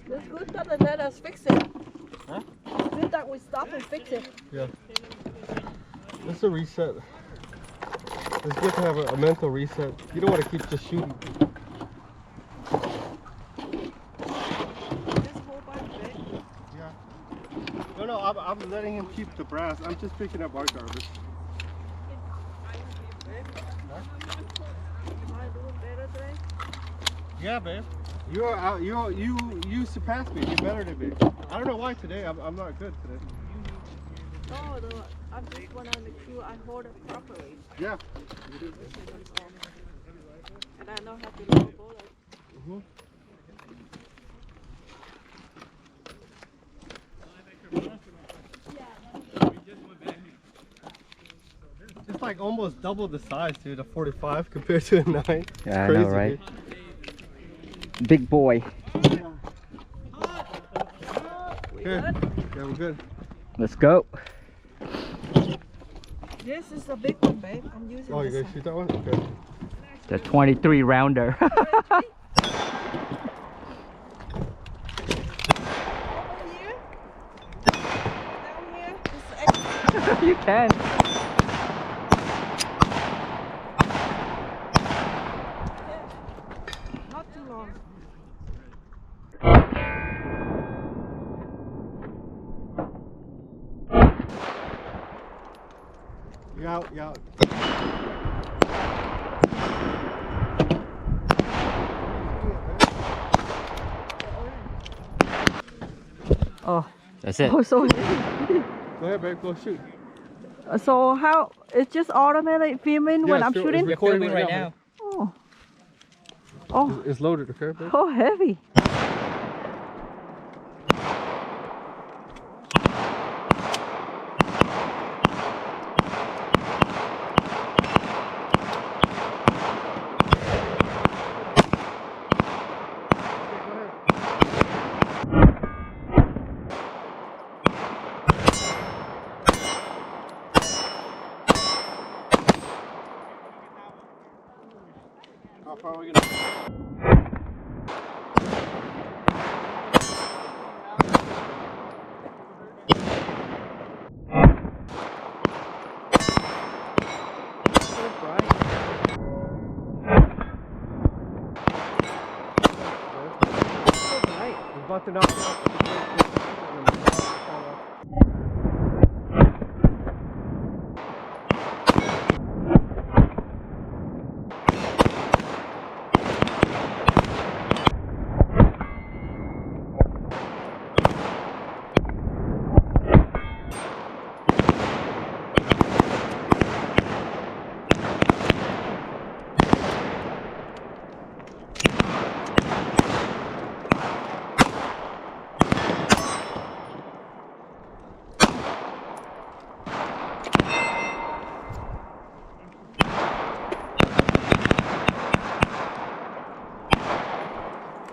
It's good that they let us fix it. Huh? It's good that we stop and fix it. Yeah. It's a reset. It's good to have a mental reset. You don't want to keep just shooting. Yeah. No, I'm letting him keep the brass. I'm just picking up our garbage. Yeah, babe. You are out. You surpassed me. You're better than me. I don't know why today. I'm not good today. Oh, I'm just one on the queue. I hold it properly. Yeah. And I know how to load a bullet. Mm-hmm. It's like almost double the size, dude, a 45 compared to a 9. It's Yeah, I crazy, know, right? Dude. Big boy. Okay. Yeah, we're good. Let's go. This is a big one, babe. I'm using Oh, this you one. gonna shoot that one? Okay. The 23 rounder. Over here. Down here. This is extra. You can. Not too long. You out, you out. Oh, that's it. Oh, so Go ahead, babe, go shoot. so how? It's just automatic filming when I'm sure, shooting? it's recording right now. Oh. Oh. It's loaded, okay, babe? Oh, heavy. How far are we gonna? We're about to knock it out.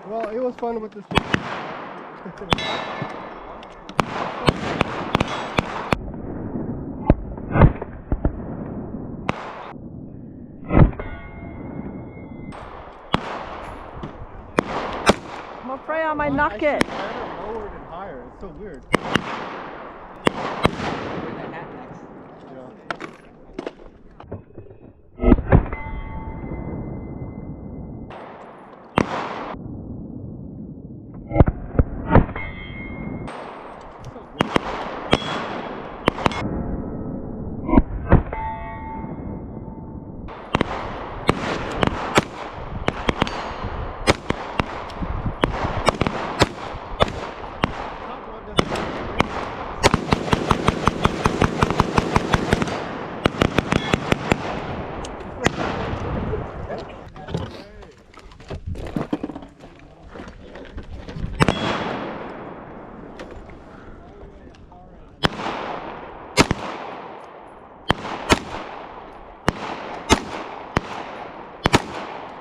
Well, it was fun with this. I'm afraid I might knock it. Better lower than higher. It's so weird.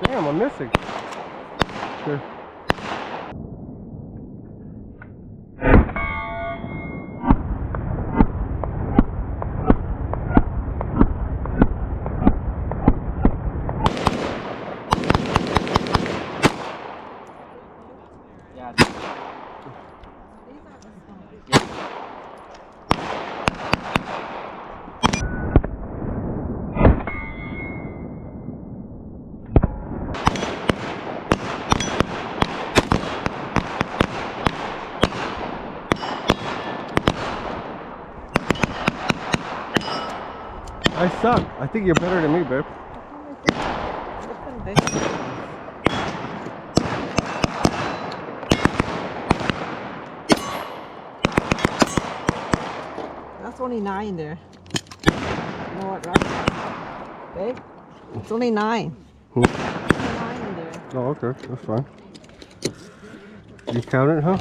Damn, I'm missing. Here. Yeah. I suck. I think you're better than me, babe. That's only 9 there. You know what, right? Babe? It's only 9. Hmm. Only 9 in there. Oh, okay. That's fine. You count it, huh?